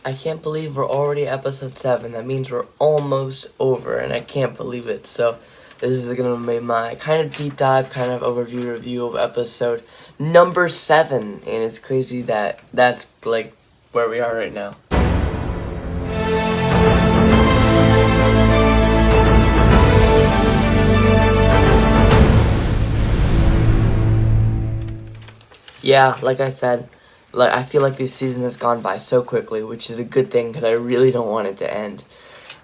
I can't believe we're already episode 7. That means we're almost over, and I can't believe it. So this is going to be my kind of deep dive, kind of overview review of episode number 7. And it's crazy that that's like where we are right now. Yeah, like I said, I feel like this season has gone by so quickly, which is a good thing because I really don't want it to end.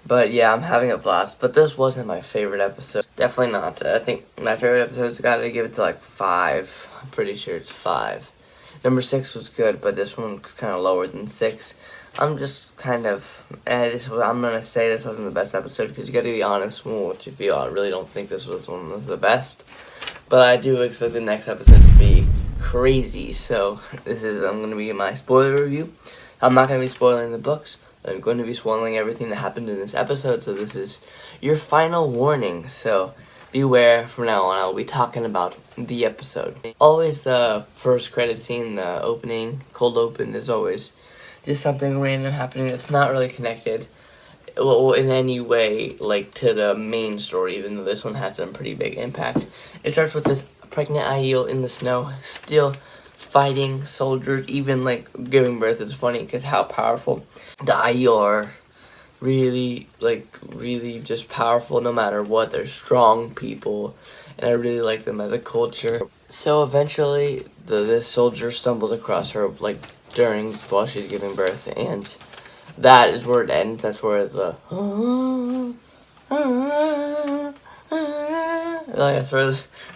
But yeah, I'm having a blast. But this wasn't my favorite episode. Definitely not. I think my favorite episode's got to give it to like 5. I'm pretty sure it's 5. Number 6 was good, but this one was kind of lower than 6. I'm just kind of, I'm going to say this wasn't the best episode because you got to be honest with what you feel. I really don't think this one was the best. But I do expect the next episode to be crazy. So I'm going to be my spoiler review. I'm not going to be spoiling the books. I'm going to be spoiling everything that happened in this episode. So this is your final warning. So beware from now on. I'll be talking about the episode. Always the first credit scene, the opening, cold open, is always just something random happening that's not really connected in any way, like, to the main story, even though this one had some pretty big impact. It starts with this pregnant Aiel in the snow, still fighting soldiers, even, like, giving birth. It's funny because how powerful the Aiel are. Really just powerful no matter what. They're strong people, and I really like them as a culture. So eventually, this soldier stumbles across her, like, while she's giving birth, and that is where it ends. That's where that's where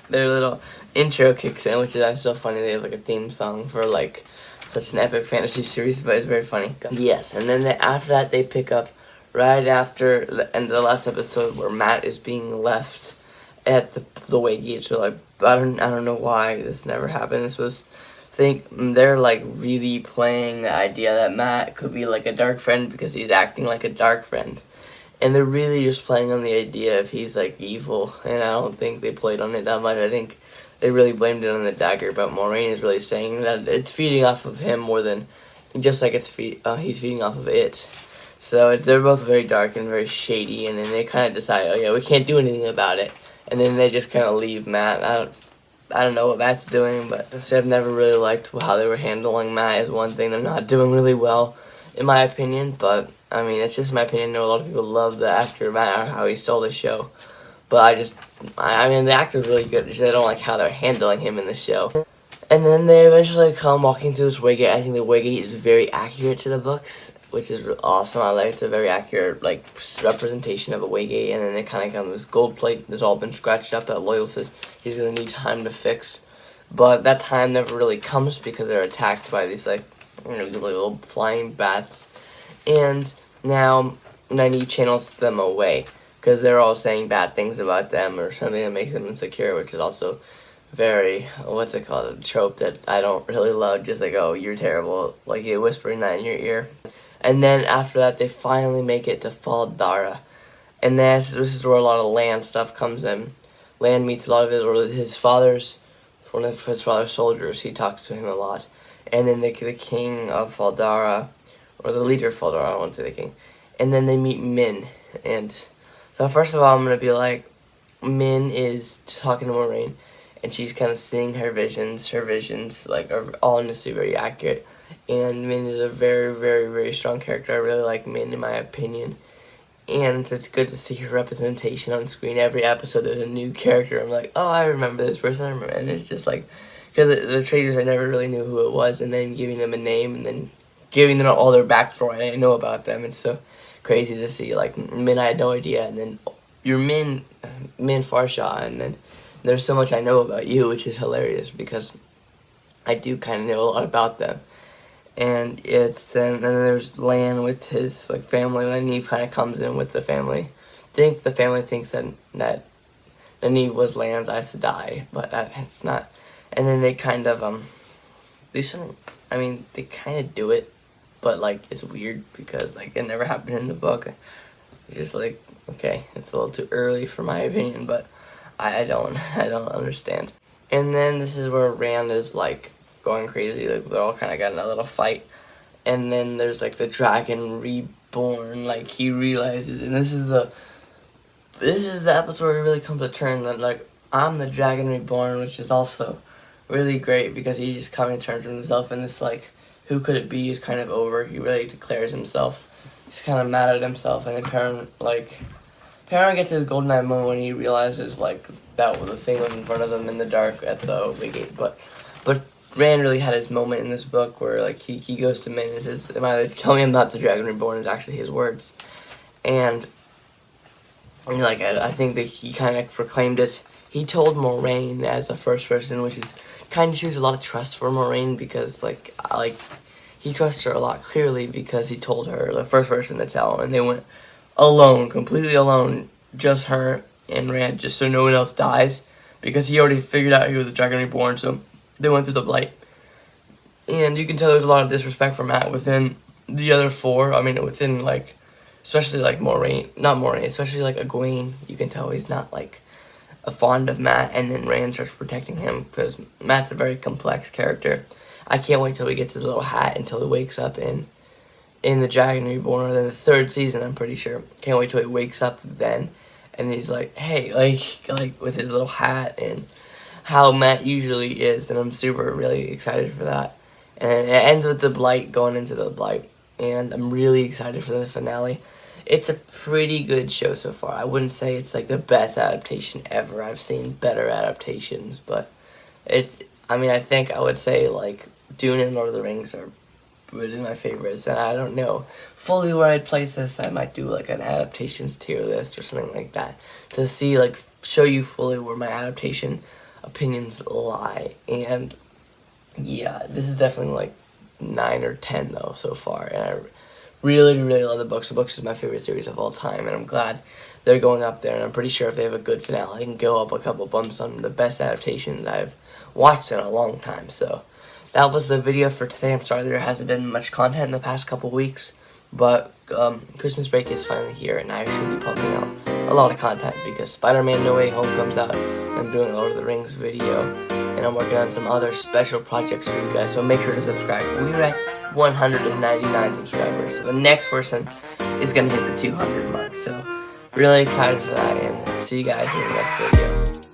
their little intro kicks in, which is so funny. They have like a theme song for like such an epic fantasy series, but it's very funny. Yes, and then after that they pick up right after the end of the last episode where Mat is being left at the Waygate. So like I don't know why this never happened. I think they're like really playing the idea that Mat could be like a dark friend because he's acting like a dark friend. And they're really just playing on the idea if he's like evil. And I don't think they played on it that much. I think they really blamed it on the dagger. But Moiraine is really saying that it's feeding off of him more than just like he's feeding off of it. So they're both very dark and very shady. And then they kind of decide, oh yeah, we can't do anything about it. And then they just kind of leave Mat. I don't know what Mat's doing, but I've never really liked how they were handling Mat. Is one thing they're not doing really well, in my opinion. But I mean, it's just my opinion. I know a lot of people love the actor Mat or how he stole the show, but I mean, the actor's really good. Just I don't like how they're handling him in the show. And then they eventually come walking through this Waygate. I think the Waygate is very accurate to the books, which is awesome. I like it's a very accurate like representation of a Waygate. And then they kind of come this gold plate that's all been scratched up that Loial says he's gonna need time to fix, but that time never really comes because they're attacked by these like little flying bats. And now Nynaeve channels them away because they're all saying bad things about them or something that makes them insecure, which is also very, what's it called, a trope that I don't really love. Just like, oh, you're terrible, like you're whispering that in your ear. And then after that, they finally make it to Fal Dara. And this is where a lot of Lan stuff comes in. Lan meets a lot of one of his father's soldiers. He talks to him a lot. And then the king of Fal Dara, or the leader of Fal Dara, I don't want to say the king. And then they meet Min. And so first of all, I'm going to be like, Min is talking to Moiraine. And she's kind of seeing her visions. Her visions, like, are all honestly very accurate. And Min is a very, very, very strong character. I really like Min, in my opinion. And it's good to see her representation on screen. Every episode there's a new character. I'm like, oh, I remember this person. And it's just like, because the traders, I never really knew who it was. And then giving them a name and then giving them all their backstory. I know about them. It's so crazy to see. Like, Min, I had no idea. And then you're Min Farshaw. And then there's so much I know about you, which is hilarious because I do kind of know a lot about them. And then there's Lan with his like family. Nynaeve kind of comes in with the family. The family thinks that Nynaeve was Lan's Aes Sedai, but it's not. And then they kind of do something. I mean, they kind of do it, but like it's weird because like it never happened in the book. It's just like, okay, it's a little too early for my opinion, but I don't understand. And then this is where Rand is like going crazy. Like they're all kind of got in a little fight, and then there's like the dragon reborn. Like he realizes, and this is the episode where it really comes to turn that like I'm the dragon reborn, which is also really great because he just coming to terms with himself, and this like who could it be is kind of over. He really declares himself. He's kind of mad at himself, and then Perrin gets his golden eye moment when he realizes like that the thing was in front of him in the dark at the Wicket. But Rand really had his moment in this book where like he goes to Min and says, "Tell me I'm not the dragon reborn," is actually his words, and like I think that he kind of proclaimed it. He told Moiraine as a first person, which is kind of shows a lot of trust for Moiraine because like he trusts her a lot clearly because he told her the first person to tell, and they went alone, completely alone, just her and Rand, just so no one else dies because he already figured out he was the dragon reborn. So they went through the blight, and you can tell there's a lot of disrespect for Mat within the other four. I mean, within like especially like Moiraine, especially like Egwene. You can tell he's not like fond of Mat, and then Rand starts protecting him because Mat's a very complex character. I can't wait till he gets his little hat until he wakes up in the Dragon Reborn, or then the third season, I'm pretty sure. Can't wait till he wakes up then, and he's like, hey, like with his little hat and how Mat usually is, and I'm really excited for that. And it ends with the Blight, going into the Blight, and I'm really excited for the finale. It's a pretty good show so far. I wouldn't say it's like the best adaptation ever. I've seen better adaptations, but I think I would say like Dune and Lord of the Rings are really my favorites, and I don't know fully where I'd place this. I might do like an adaptations tier list or something like that to see like show you fully where my adaptation opinions lie. And yeah, this is definitely like 9 or 10 though so far, and I really love the books. The books is my favorite series of all time, and I'm glad they're going up there, and I'm pretty sure if they have a good finale, they can go up a couple bumps on the best adaptations I've watched in a long time. So that was the video for today. I'm sorry there hasn't been much content in the past couple weeks, but Christmas break is finally here, and I should be pumping out a lot of content because Spider-Man No Way Home comes out, and I'm doing a Lord of the Rings video, and I'm working on some other special projects for you guys, so make sure to subscribe. We're at 199 subscribers, so the next person is going to hit the 200 mark, so really excited for that, and see you guys in the next video.